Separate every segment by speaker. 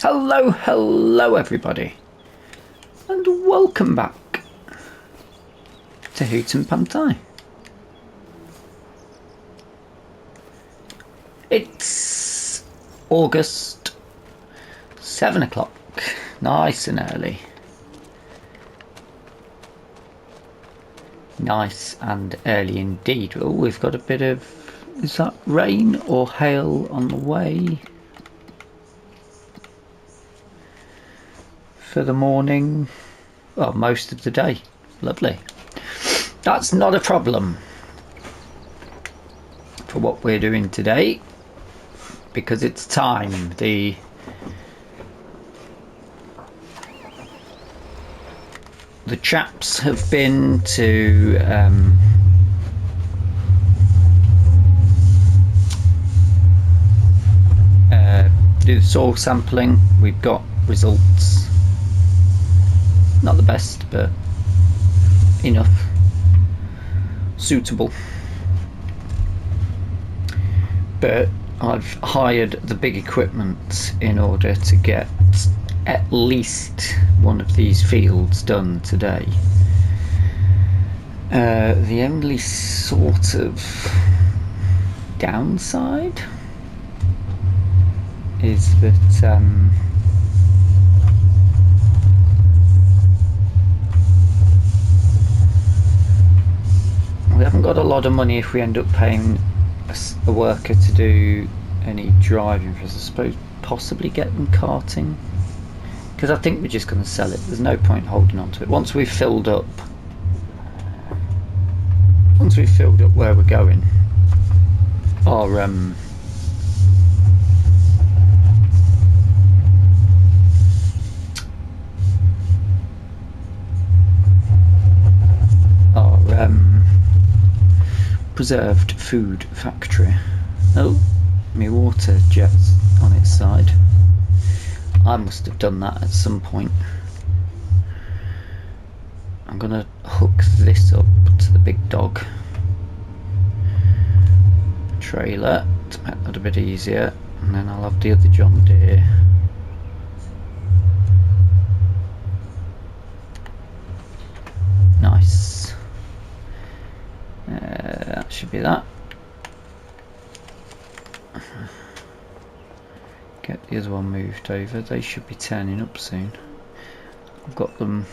Speaker 1: Hello everybody, and welcome back to Hutan Pantai. It's August, 7 o'clock, nice and early. Nice and early indeed. Oh, we've got a bit of, is that rain or hail on the way? For the morning, well, most of the day. Lovely. That's not a problem for what we're doing today, because it's time. The chaps have been to do the soil sampling. We've got results. Not the best, but enough. Suitable. But I've hired the big equipment in order to get at least one of these fields done today. The only sort of downside is that we haven't got a lot of money if we end up paying a worker to do any driving for us. I suppose possibly get them carting, because I think we're just going to sell it. There's no point holding on to it. Once we've filled up where we're going, our preserved food factory. Oh, my water jet's on its side. I must have done that at some point. I'm gonna hook this up to the big dog trailer to make that a bit easier, and then I'll have the other John Deere. Nice. That should be that. Get the other one moved over. They should be turning up soon. I've got them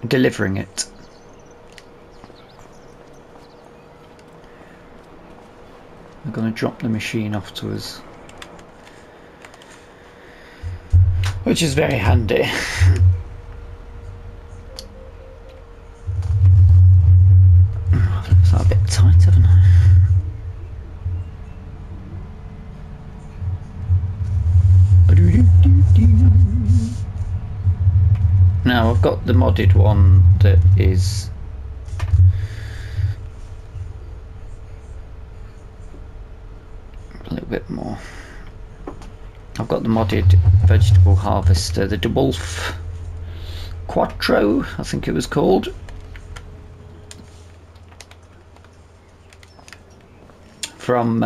Speaker 1: delivering it. They're going to drop the machine off to us, which is very handy. A bit tight, haven't I? Now I've got the modded one that is a little bit more. I've got the modded vegetable harvester, the DeWolf Quattro, I think it was called. From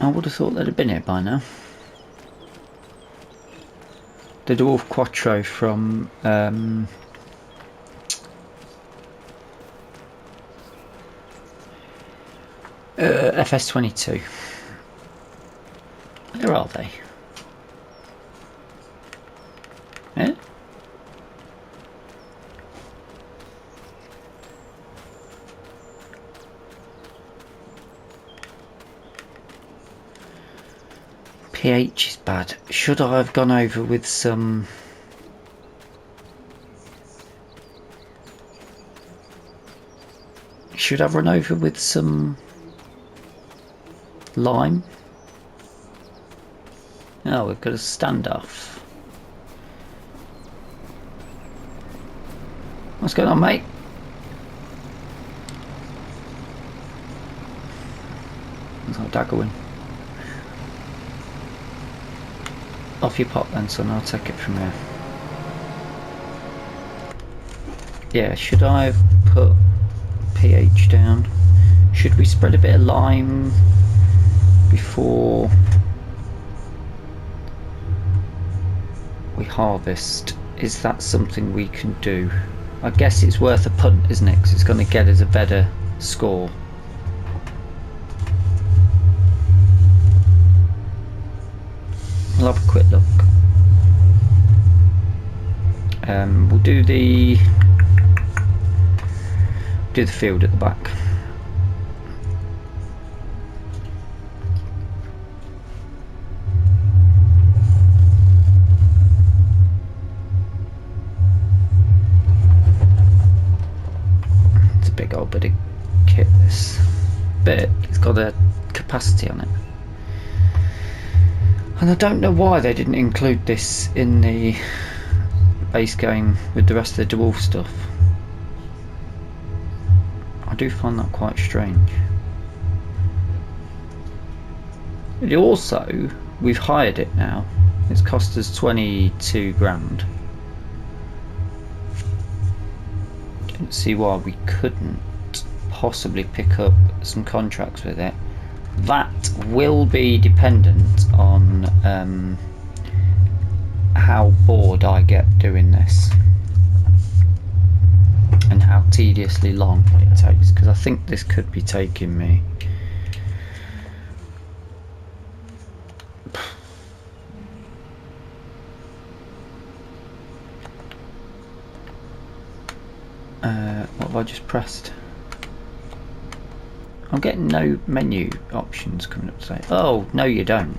Speaker 1: I would have thought they'd have been here by now. The Dwarf Quattro from FS22. Where are they? Eh? pH is bad. Should I have gone over with some run over with some lime? Oh, we've got a standoff. What's going on, mate? There's our dagger win. Off your pot then, son, I'll take it from here. Yeah, should I have put pH down. Should we spread a bit of lime before we harvest? Is that something we can do? I guess it's worth a punt, isn't it? Because it's going to get us a better score. We'll have a quick look. We'll do the field at the back. It's a big old bit of kit, this, but it's got a capacity on it. And I don't know why they didn't include this in the base game with the rest of the dwarf stuff. I do find that quite strange. But also, we've hired it now. It's cost us 22 grand. Don't see why we couldn't possibly pick up some contracts with it. That will be dependent on how bored I get doing this and how tediously long it takes, because I think this could be taking me what have I just pressed? I'm getting no menu options coming up today. Oh, no you don't.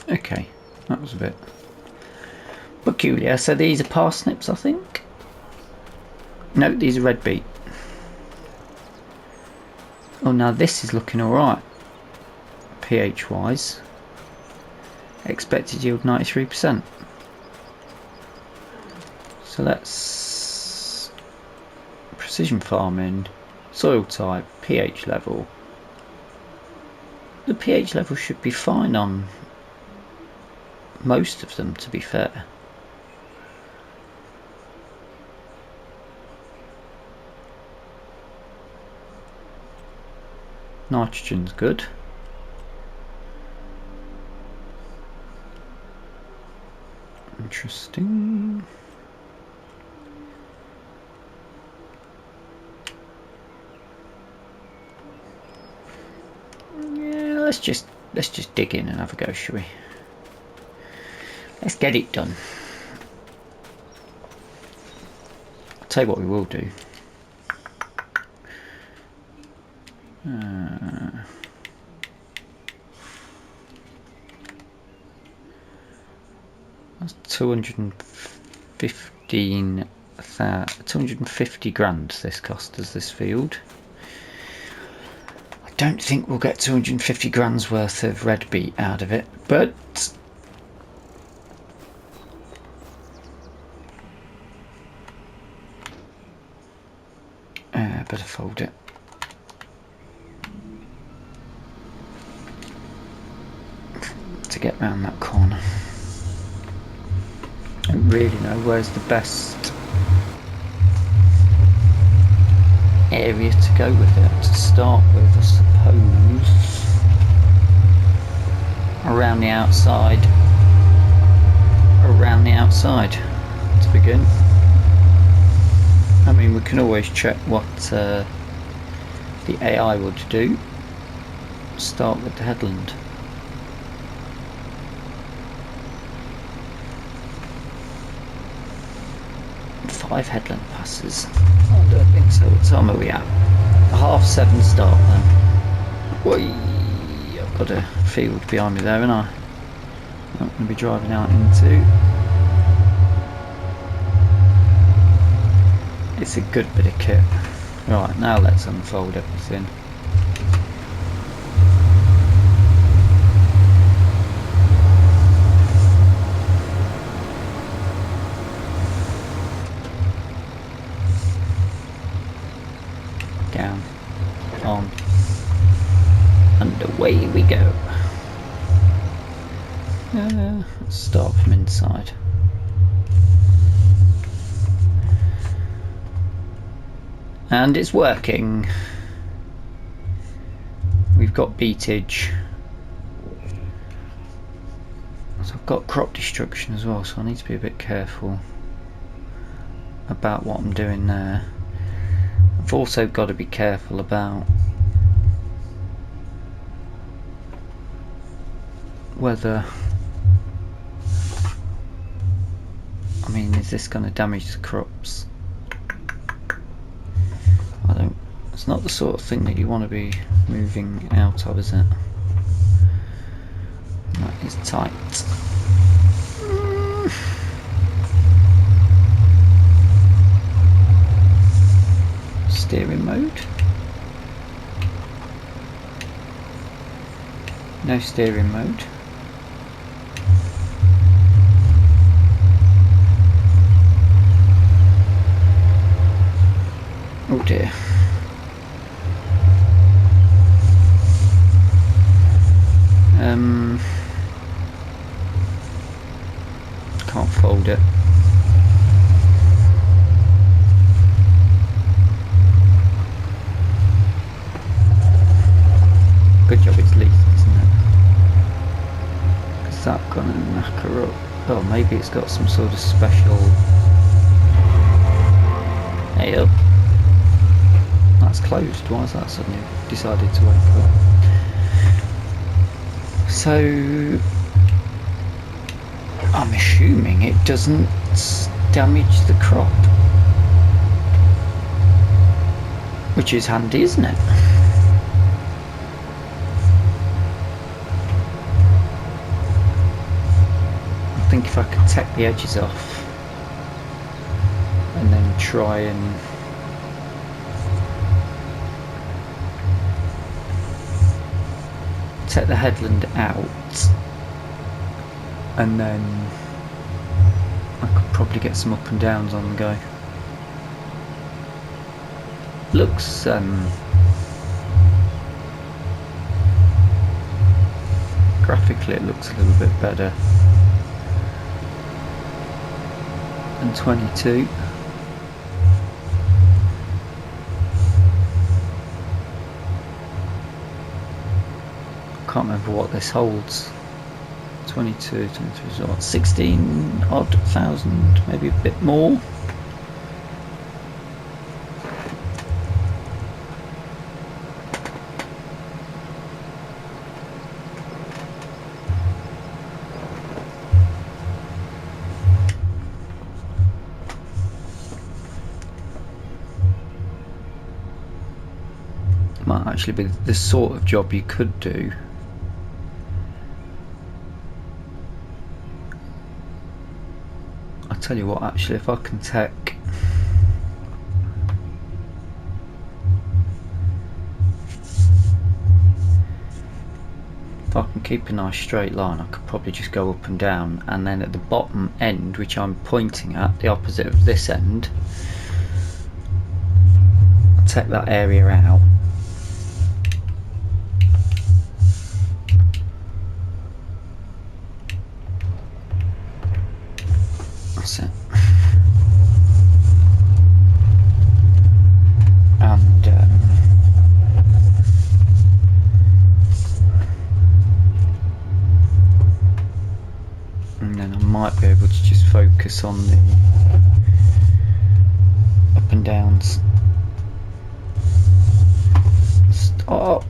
Speaker 1: Okay, that was a bit peculiar. So these are parsnips, I think? No, these are red beet. Oh, now this is looking alright, pH wise. Expected yield 93%. So let's precision farming, soil type, pH level. The pH level should be fine on most of them, to be fair. Nitrogen's good. Interesting. Yeah, let's just dig in and have a go, shall we? Let's get it done. I'll tell you what we will do. That's 250 grand this cost us, this field. I don't think we'll get 250 grand's worth of red beet out of it, but better fold it. To get round that corner. I don't really know where's the best area to go with it. To start with, I suppose around the outside. Around the outside to begin. I mean, we can always check what the AI would do. Start with the headland. Five headland passes. I don't think so. What time are we at? 7:30 start then. Whee! I've got a field behind me there, haven't I? I'm going to be driving out into. It's a good bit of kit. Right, now let's unfold everything. Down, on, and away we go. Let's start from inside. And it's working. We've got beetage. So I've got crop destruction as well, so I need to be a bit careful about what I'm doing there. I've also got to be careful about whether, I mean, is this going to damage the crops? It's not the sort of thing that you want to be moving out of, is it? That is tight. Steering mode. No steering mode. Oh dear. Can't fold it. Good job it's leased, isn't it? Is that gonna knock her up? Oh, maybe it's got some sort of special... Hey up. That's closed. Why is that suddenly decided to wake up? So I'm assuming it doesn't damage the crop, which is handy, isn't it? I think if I could take the edges off and then try and take the headland out, and then I could probably get some up and downs on the go. Looks graphically it looks a little bit better than 22. Can't remember what this holds. 22, 23, so what, 16 odd thousand, maybe a bit more. Might actually be the sort of job you could do. Tell you what, actually, if I can take keep a nice straight line, I could probably just go up and down, and then at the bottom end, which I'm pointing at, the opposite of this end, I'll take that area out. That's it. And then I might be able to just focus on the up and downs. Stop.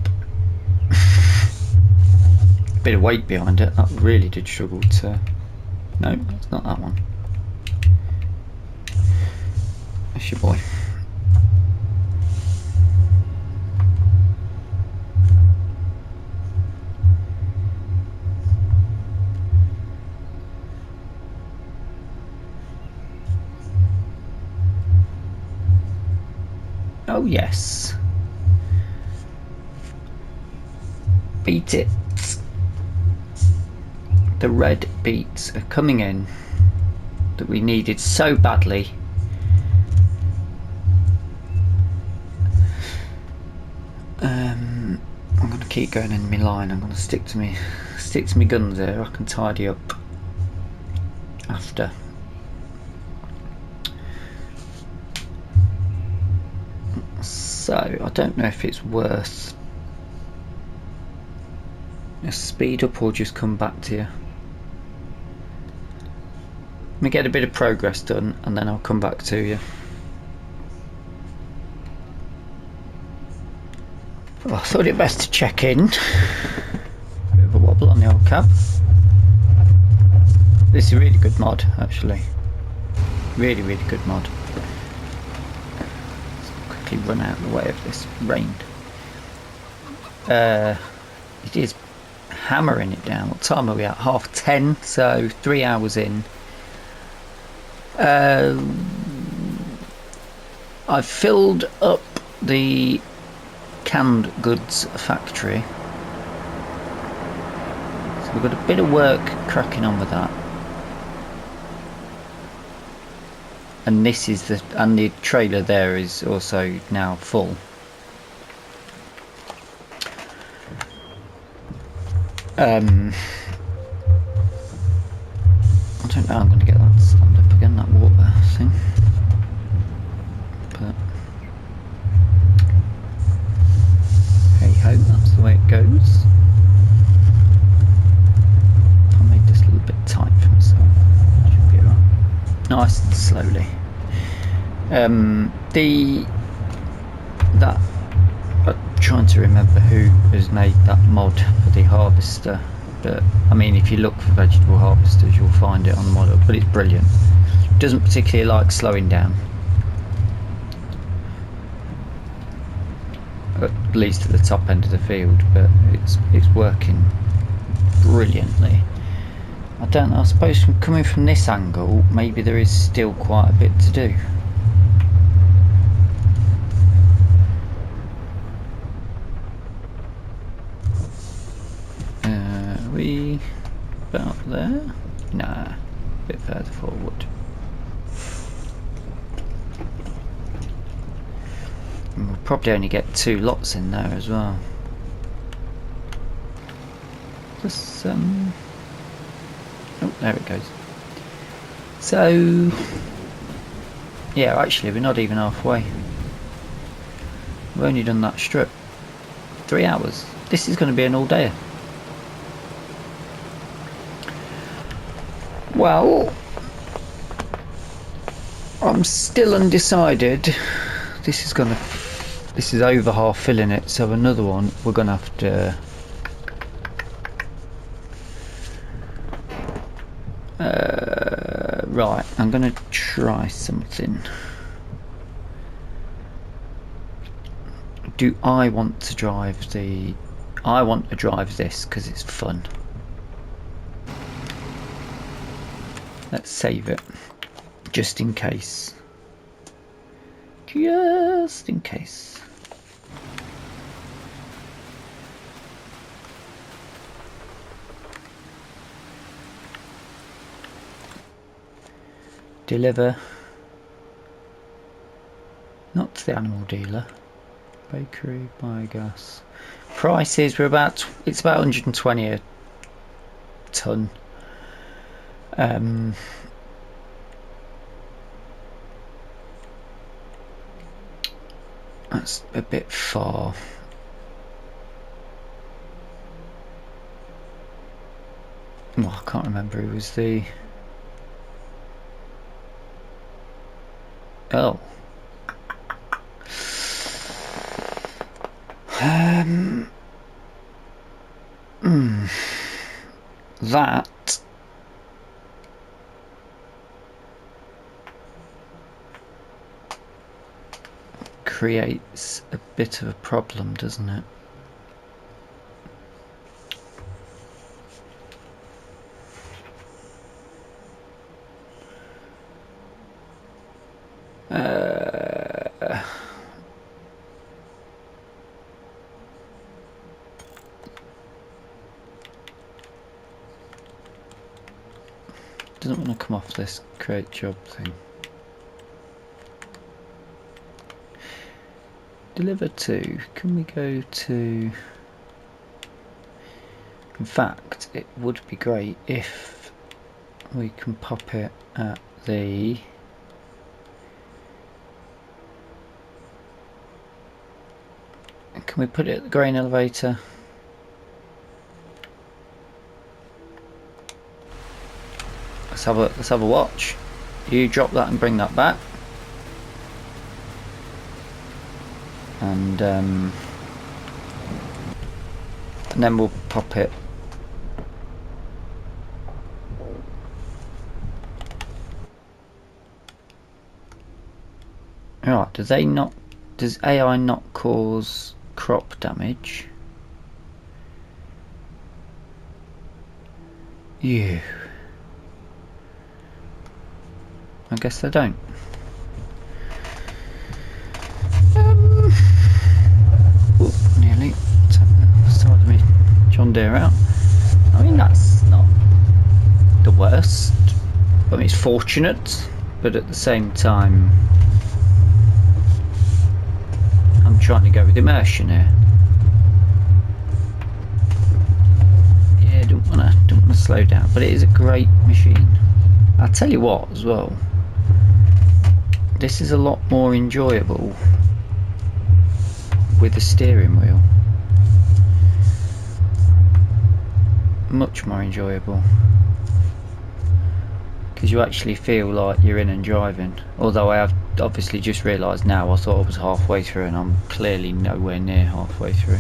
Speaker 1: Bit of weight behind it. That really did struggle to. No, it's not that one. That's your boy. Oh yes. Beat it. The red beets are coming in that we needed so badly. I'm going to keep going in my line. I'm going to stick to me guns here. I can tidy up after. So I don't know if it's worth a speed up or just come back to you. Let me get a bit of progress done and then I'll come back to you. Well, I thought it best to check in. Bit of a wobble on the old cab. This is a really good mod, actually. Really, really good mod. Let's quickly run out of the way of this rain. It is hammering it down. What time are we at? 10:30, so 3 hours in. I've filled up the canned goods factory, so we've got a bit of work cracking on with that, and this is the trailer there is also now full. I don't know how I'm going to get that to stand up again, that water thing, but hey ho, that's the way it goes. I made this a little bit tight for myself. Should be alright. Nice and slowly. I'm trying to remember who has made that mod for the harvester, but I mean, if you look for vegetable harvesters, you'll find it on the model. But it's brilliant. It doesn't particularly like slowing down. At least at the top end of the field, but it's working brilliantly. I don't know, I suppose from coming from this angle maybe there is still quite a bit to do. Are we about there? Nah, a bit further forward. And we'll probably only get 2 lots in there as well. Just oh, there it goes. So yeah, actually we're not even halfway. We've only done that strip. 3 hours. This is going to be an all dayer. Well, I'm still undecided. This is over half filling it, so another one we're gonna have to right, I'm gonna try something. Do I want to drive I want to drive this because it's fun. Let's save it just in case. Just in case. Deliver. Not to the animal dealer. Bakery, biogas. Prices it's about 120 a ton. That's a bit far. Well, I can't remember who was the... Oh. That creates a bit of a problem, doesn't it? Doesn't want to come off this create job thing. Deliver to, can we go to In fact, it would be great if we can pop it at the... Can we put it at the grain elevator? Let's have a watch. You drop that and bring that back. And then we'll pop it. Right, does AI not cause crop damage? I guess they don't. Nearly started me John Deere out. I mean, that's not the worst. I mean, it's fortunate, but at the same time, I'm trying to go with immersion here. Yeah, don't wanna slow down, but it is a great machine. I'll tell you what, as well. This is a lot more enjoyable with the steering wheel. Much more enjoyable. Because you actually feel like you're in and driving. Although I have obviously just realised now, I thought I was halfway through and I'm clearly nowhere near halfway through.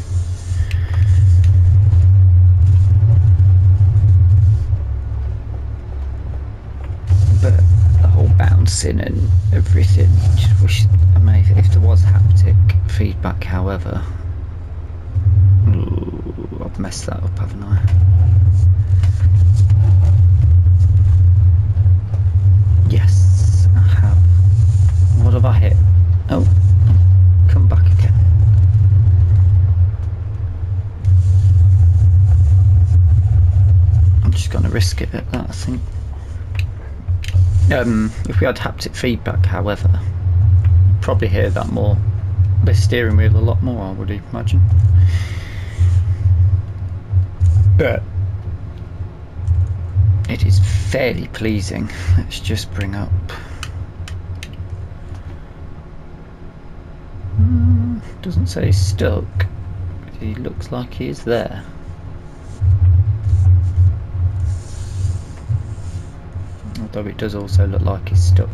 Speaker 1: But the whole bouncing and everything, just wish, I mean, if there was haptic feedback, however. Ooh, I've messed that up, haven't I? Yes, I have. What have I hit? Oh, come back again. I'm just going to risk it at that, I think. If we had haptic feedback, however, you'd probably hear that more. The steering wheel a lot more, I would imagine. But it is fairly pleasing. Let's just bring up. Doesn't say he's stuck, but he looks like he is there. Although it does also look like he's stuck.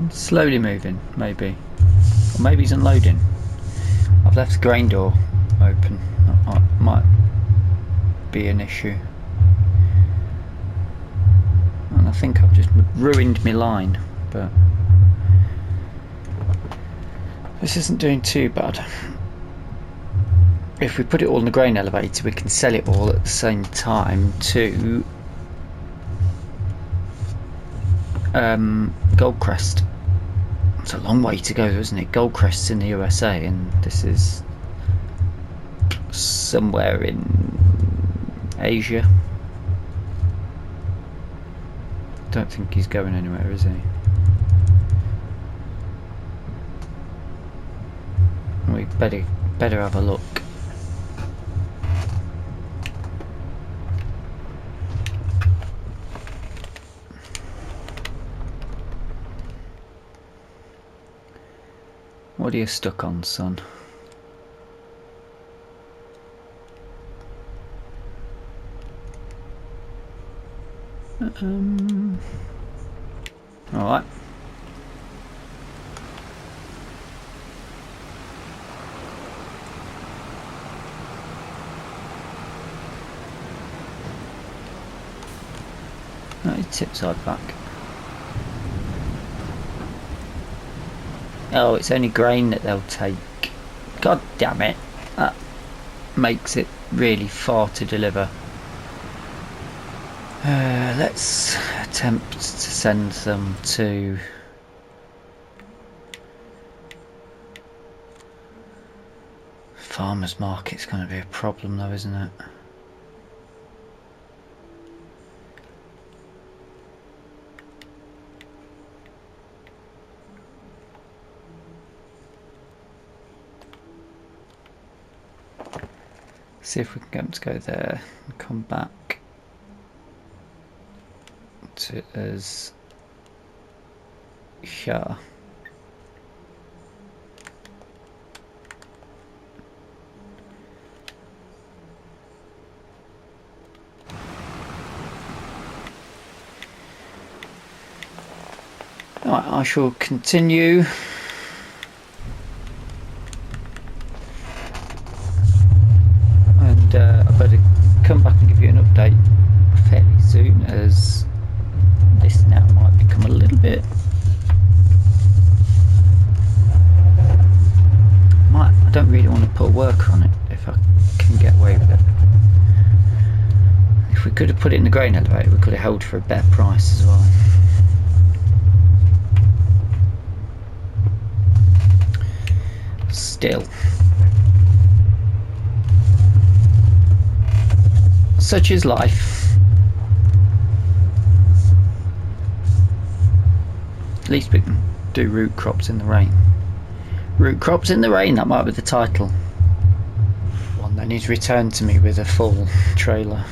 Speaker 1: Slowly moving, maybe. Or maybe he's unloading. I've left the grain door open. That might be an issue. And I think I've just ruined my line, but this isn't doing too bad. If we put it all in the grain elevator, we can sell it all at the same time to Goldcrest. It's a long way to go, isn't it? Goldcrest's in the USA, and this is somewhere in Asia. Don't think he's going anywhere, is he? We better have a look. What are you stuck on, son? Alright. Tip side back. Oh, it's only grain that they'll take. God damn it. That makes it really far to deliver. Let's attempt to send them to farmers market's going to be a problem though, isn't it? See if we can get them to go there and come back to us here. Right, I shall continue. And I better come back and give you an update fairly soon, as this now might become a little bit. I don't really want to put a worker on it if I can get away with it. If we could have put it in the grain elevator, we could have held for a better price as well. Still, such is life. At least we can do root crops in the rain. Root crops in the rain, that might be the title. One then he's returned to me with a full trailer.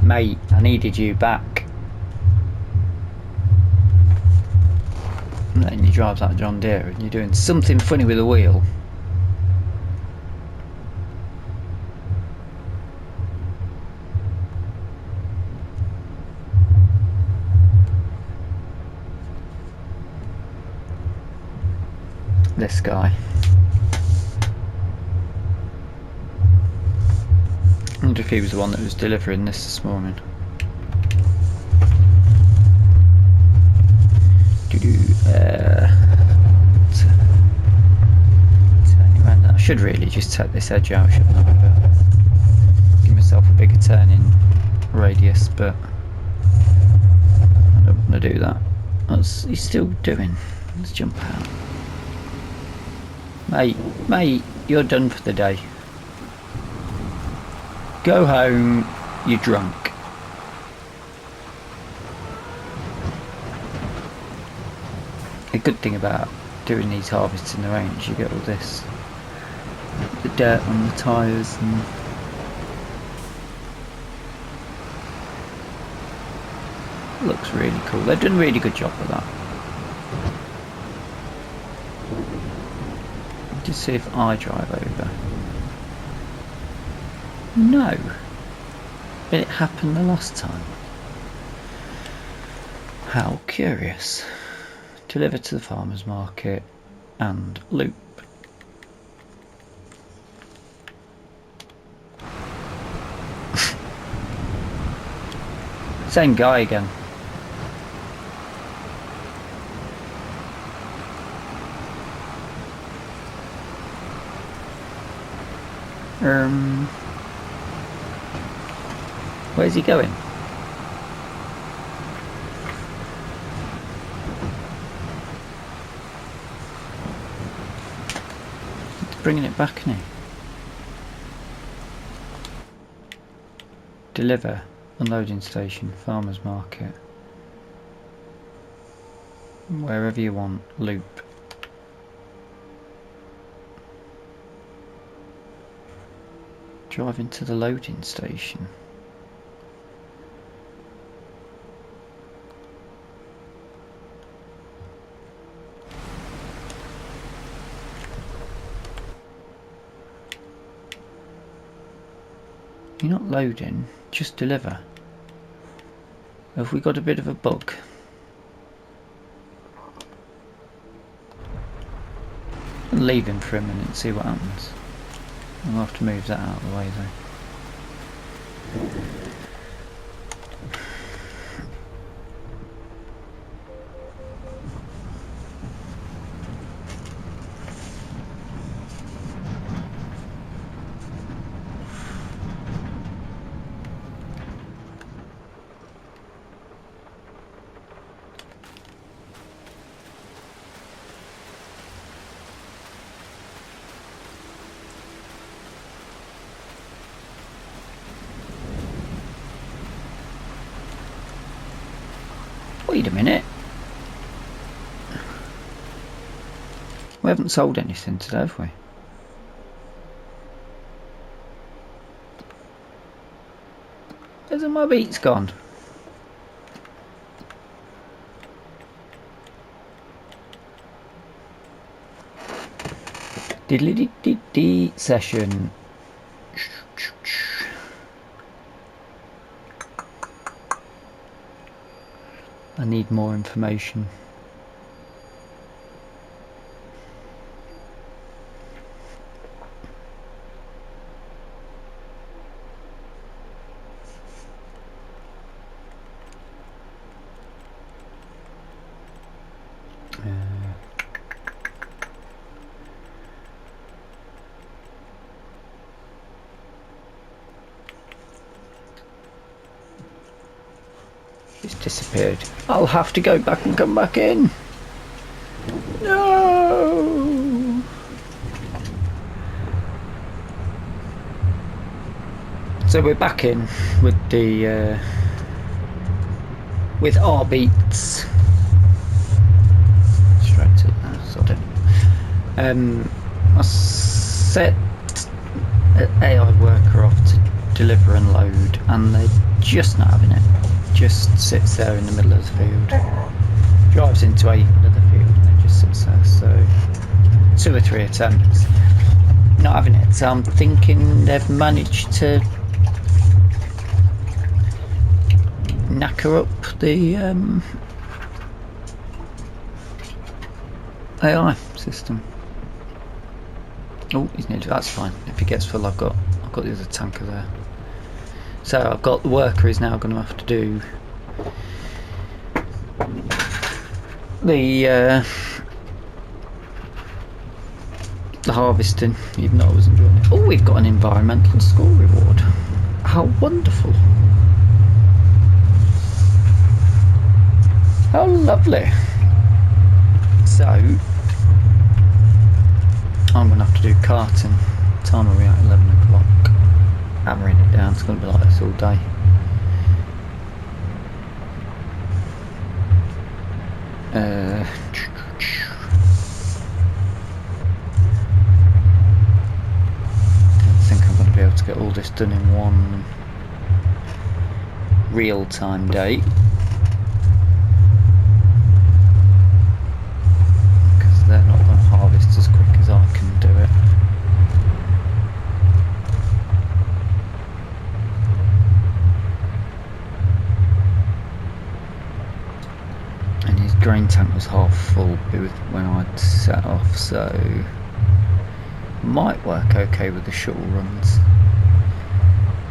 Speaker 1: Mate, I needed you back. And then you drive that John Deere and you're doing something funny with the wheel. This guy. I wonder if he was the one that was delivering this morning. I should really just take this edge out, shouldn't I? But give myself a bigger turning radius, but I don't want to do that. What's he still doing? Let's jump out. Mate, you're done for the day. Go home, you're drunk. A good thing about doing these harvests in the rain is you get all this, the dirt on the tyres and looks really cool. They've done a really good job with that. Just see if I drive over. No, but it happened the last time. How curious. Deliver to the farmer's market and loop. Same guy again. Where's he going? He's bringing it back, isn't he? Deliver, unloading station, farmer's market. Wherever you want, loop. Driving to the loading station. You're not loading, just deliver. Have we got a bit of a bug? I'll leave him for a minute and see what happens. I'll have to move that out of the way though. Wait a minute. We haven't sold anything today, have we? Where's all my beets gone? Diddly-dee-dee-dee session. I need more information. It's disappeared. I'll have to go back and come back in. No. So we're back in with the with our beets. Straight to sod it. I set an AI worker off to deliver and load, and they're just not having it. Just sits there in the middle of the field, drives into another field and then just sits there. So 2 or 3 attempts, not having it. So I'm thinking they've managed to knacker up the AI system. Oh, he's nearly. That's fine. If he gets full, I've got the other tanker there. So I've got the worker is now going to have to do the harvesting, even though I was enjoying it. Oh, we've got an environmental score reward. How wonderful! How lovely! So I'm going to have to do carting. Time are we at? 11 o'clock. Hammering it down. It's going to be like this all day. I think I'm going to be able to get all this done in one real-time day, because they're not going to harvest as quick as I can do it. Grain tank was half full when I'd set off, so might work okay with the shuttle runs.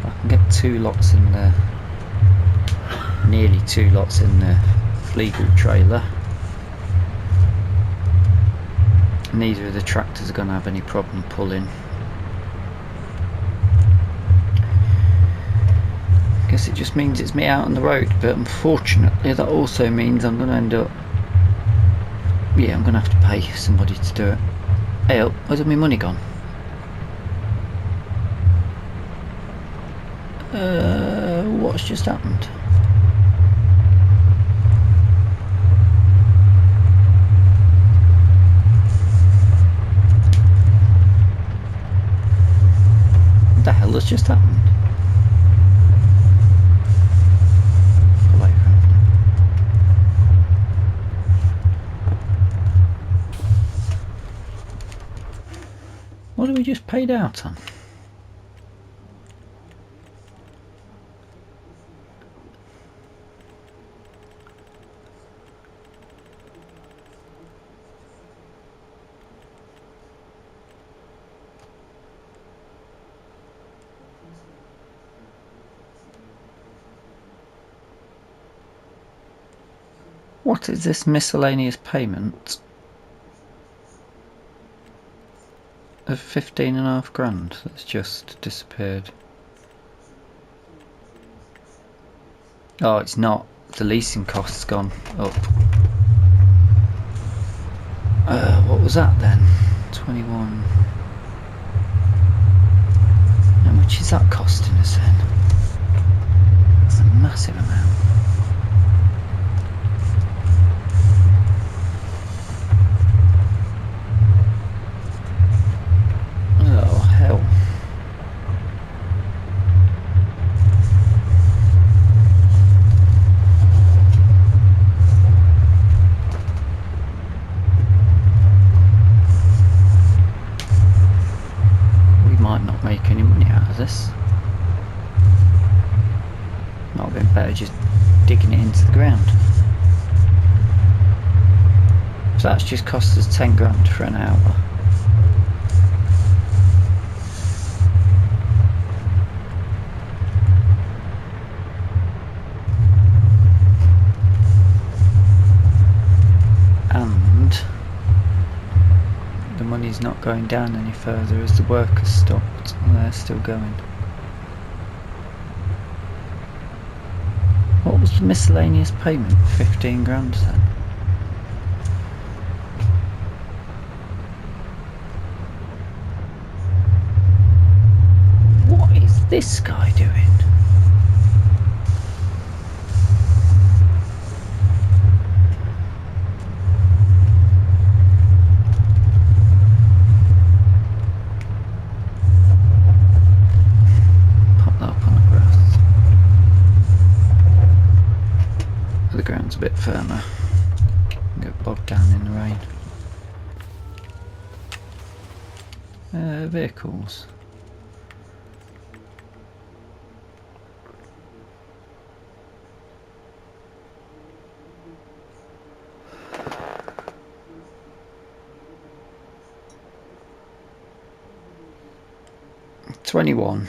Speaker 1: I can get 2 lots in there, nearly 2 lots in the legal trailer. Neither of the tractors are going to have any problem pulling. Guess it just means it's me out on the road, but unfortunately that also means I'm going to end up, yeah, I'm going to have to pay somebody to do it. Hey up, where's all my money gone? What's just happened? What the hell has just happened? What have we just paid out on? What is this miscellaneous payment of 15.5 grand that's just disappeared? Oh, it's not. The leasing cost's gone up. What was that then? 21. How much is that costing us then? That's a massive amount. better just digging it into the ground. So that's just cost us 10 grand for an hour. And the money's not going down any further as the work has stopped. They're still going. What was the miscellaneous payment? 15 grand then? What is this guy doing? Pop that up on the grass. The ground's a bit firmer. Get bogged down in the rain. Vehicles. $21,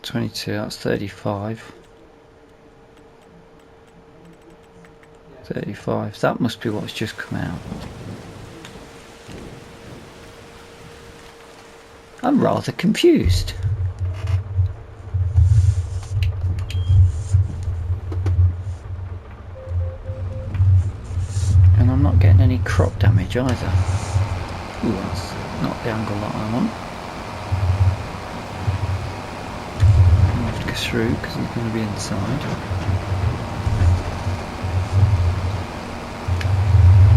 Speaker 1: $22, that's 35. 35, so that must be what's just come out. I'm rather confused. And I'm not getting any crop damage either. Ooh, that's not the angle that I want. I'm going to have to go through because he's going to be inside.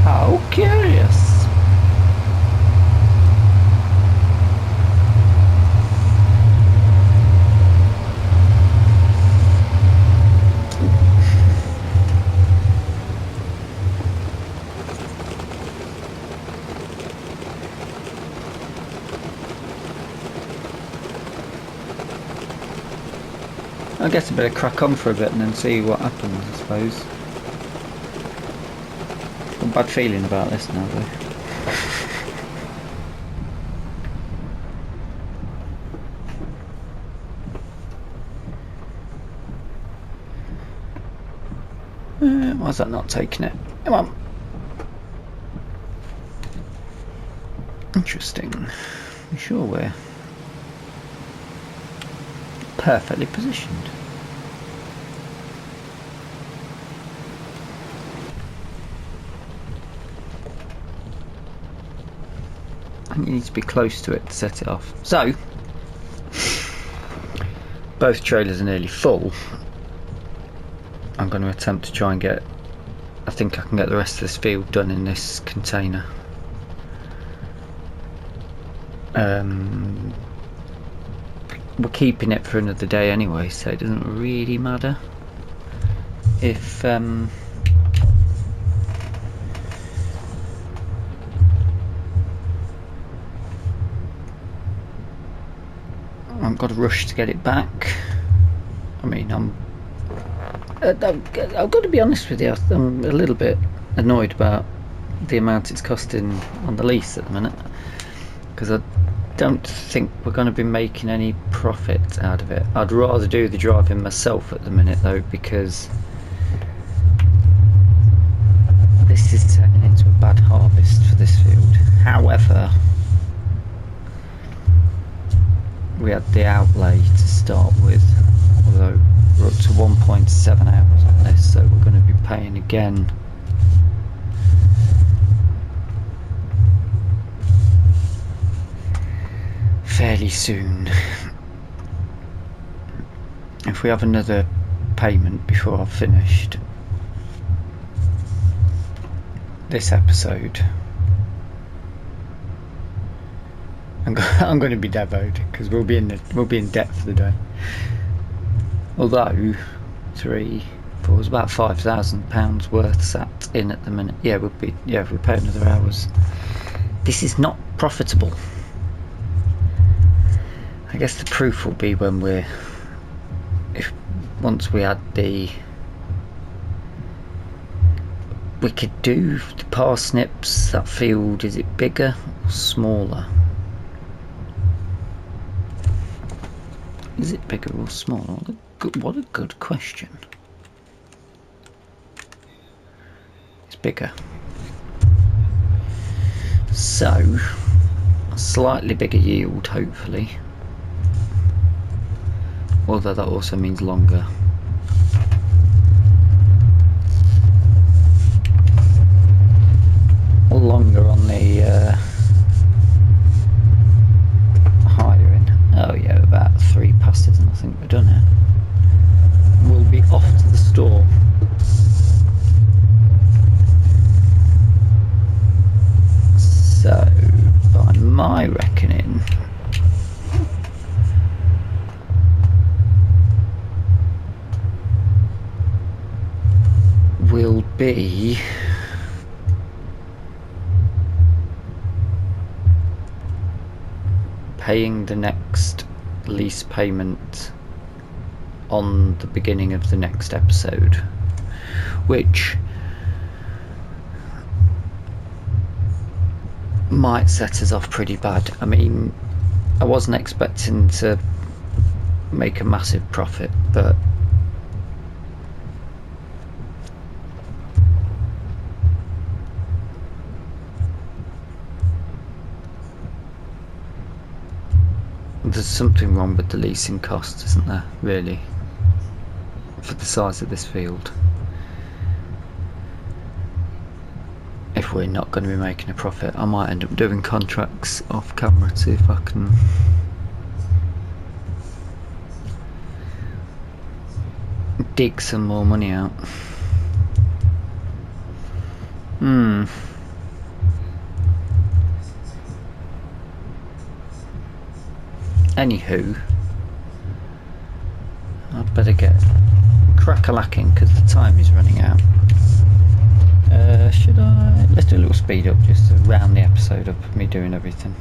Speaker 1: How curious! I guess I better crack on for a bit and then see what happens, I suppose. Got a bad feeling about this now though. Why's that not taking it? Come on. Interesting. You sure we're perfectly positioned? I think you need to be close to it to set it off. So, both trailers are nearly full. I'm going to attempt to try and get, I think I can get the rest of this field done in this container. We're keeping it for another day anyway, so it doesn't really matter if I've got to rush to get it back. I mean, I've got to be honest with you, I'm a little bit annoyed about the amount it's costing on the lease at the minute, because I don't think we're going to be making any profit out of it. I'd rather do the driving myself at the minute though, because this is turning into a bad harvest for this field. However, we had the outlay to start with, although we're up to 1.7 hours on this, so we're going to be paying again fairly soon. If we have another payment before I've finished this episode, I'm going to be devoed, because we'll be in debt for the day. Although 3, 4 is about £5,000 worth sat in at the minute. Yeah, if we pay another hours, this is not profitable. I guess the proof will be when once we had the... We could do the parsnips, that field, is it bigger or smaller? Is it bigger or smaller? What a good question. It's bigger. So, a slightly bigger yield, hopefully. Although that also means longer. Longer on the hiring. Oh yeah, about 3 passes and I think we're done here. We'll be off to the store. So, by my reckoning, we'll be paying the next lease payment on the beginning of the next episode, which might set us off pretty bad. I mean, I wasn't expecting to make a massive profit, but there's something wrong with the leasing cost, isn't there, really, for the size of this field? If we're not going to be making a profit, I might end up doing contracts off camera to see if I can dig some more money out. Anywho, I'd better get crack-a-lacking because the time is running out. Should I? Let's do a little speed up just to round the episode up of me doing everything.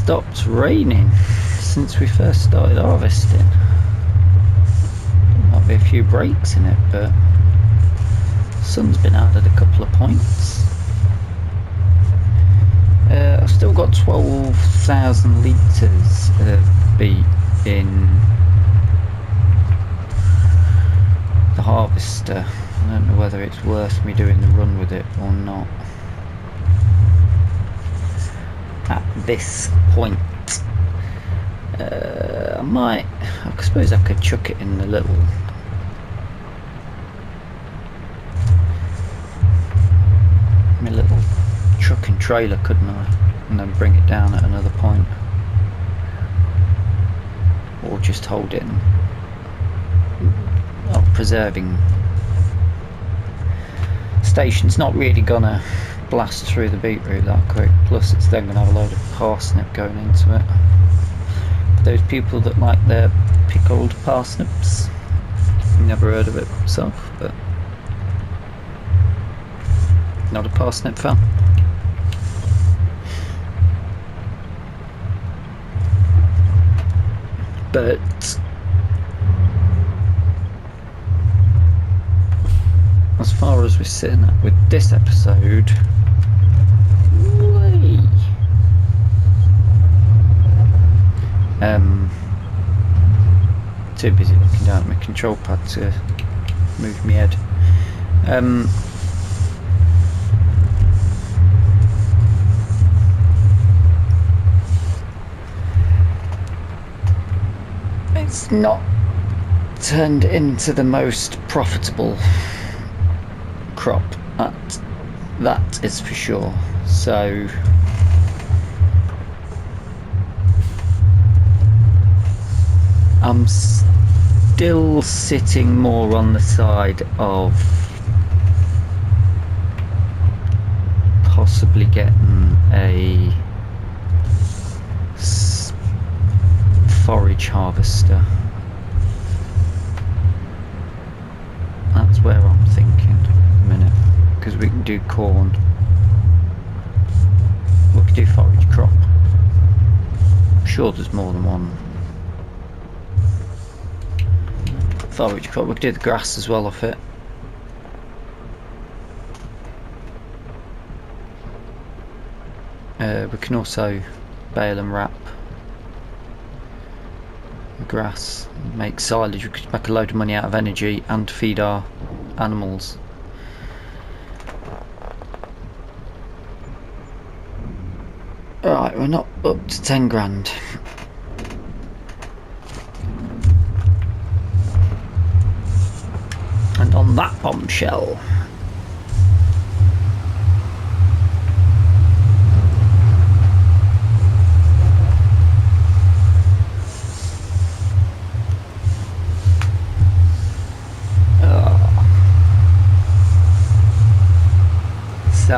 Speaker 1: stopped raining since we first started harvesting. Might be a few breaks in it, but sun's been out at a couple of points. I've still got 12,000 litres of beet in the harvester. I don't know whether it's worth me doing the run with it or not at this point. I suppose I could chuck it in the little truck and trailer, couldn't I, and then bring it down at another point, or just hold it and preserving station's not really gonna blast through the beetroot that quick, plus it's then gonna have a load of parsnip going into it. For those people that like their pickled parsnips, never heard of it myself, but not a parsnip fan. But as far as we're sitting at with this episode, too busy looking down at my control pad to move my head. It's not turned into the most profitable crop, that is for sure. So I'm still sitting more on the side of possibly getting a forage harvester. That's where I'm thinking a minute, because we can do corn, we can do forage crop. I'm sure there's more than one forage crop. We could do the grass as well off it. We can also bale and wrap grass, make silage. We could make a load of money out of energy and feed our animals. Alright, we're not up to 10 grand. And on that bombshell, so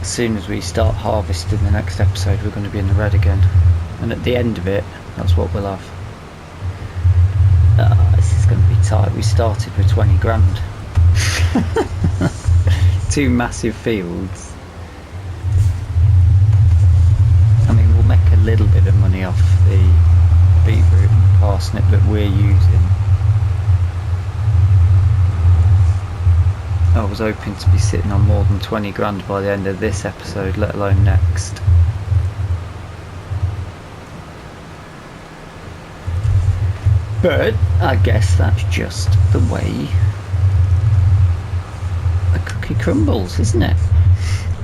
Speaker 1: as soon as we start harvesting the next episode, we're going to be in the red again, and at the end of it, that's what we'll have. This is going to be tight. We started with 20 grand. 2 massive fields. I mean, we'll make a little bit of money off the beetroot and parsnip that we're using. I was hoping to be sitting on more than 20 grand by the end of this episode, let alone next. But I guess that's just the way the cookie crumbles, isn't it?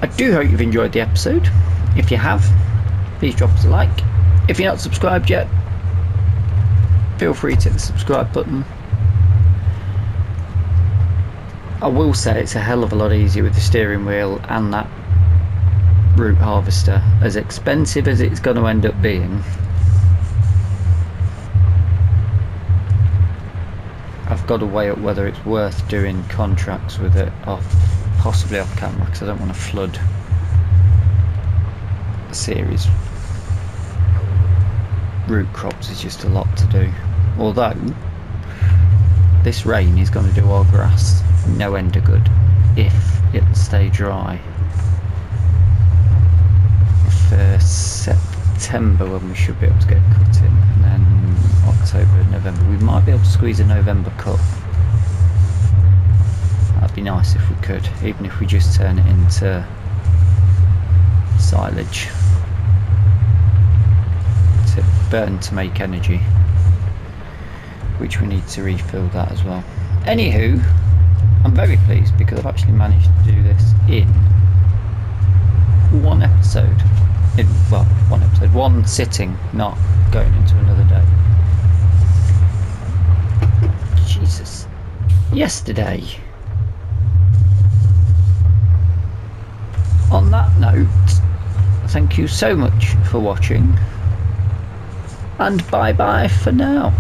Speaker 1: I do hope you've enjoyed the episode. If you have, please drop us a like. If you're not subscribed yet, feel free to hit the subscribe button. I will say it's a hell of a lot easier with the steering wheel and that root harvester. As expensive as it's going to end up being, I've got to weigh up whether it's worth doing contracts with it possibly off camera, because I don't want to flood the series. Root crops is just a lot to do, although this rain is going to do our grass no end of good. if it'll stay dry for September, when we should be able to get cut in, and then October and November. We might be able to squeeze a November cut. That'd be nice if we could, even if we just turn it into silage to burn to make energy, which we need to refill that as well. Anywho, I'm very pleased because I've actually managed to do this in one episode. One sitting, not going into another day. Jesus. Yesterday. On that note, thank you so much for watching, and bye bye for now.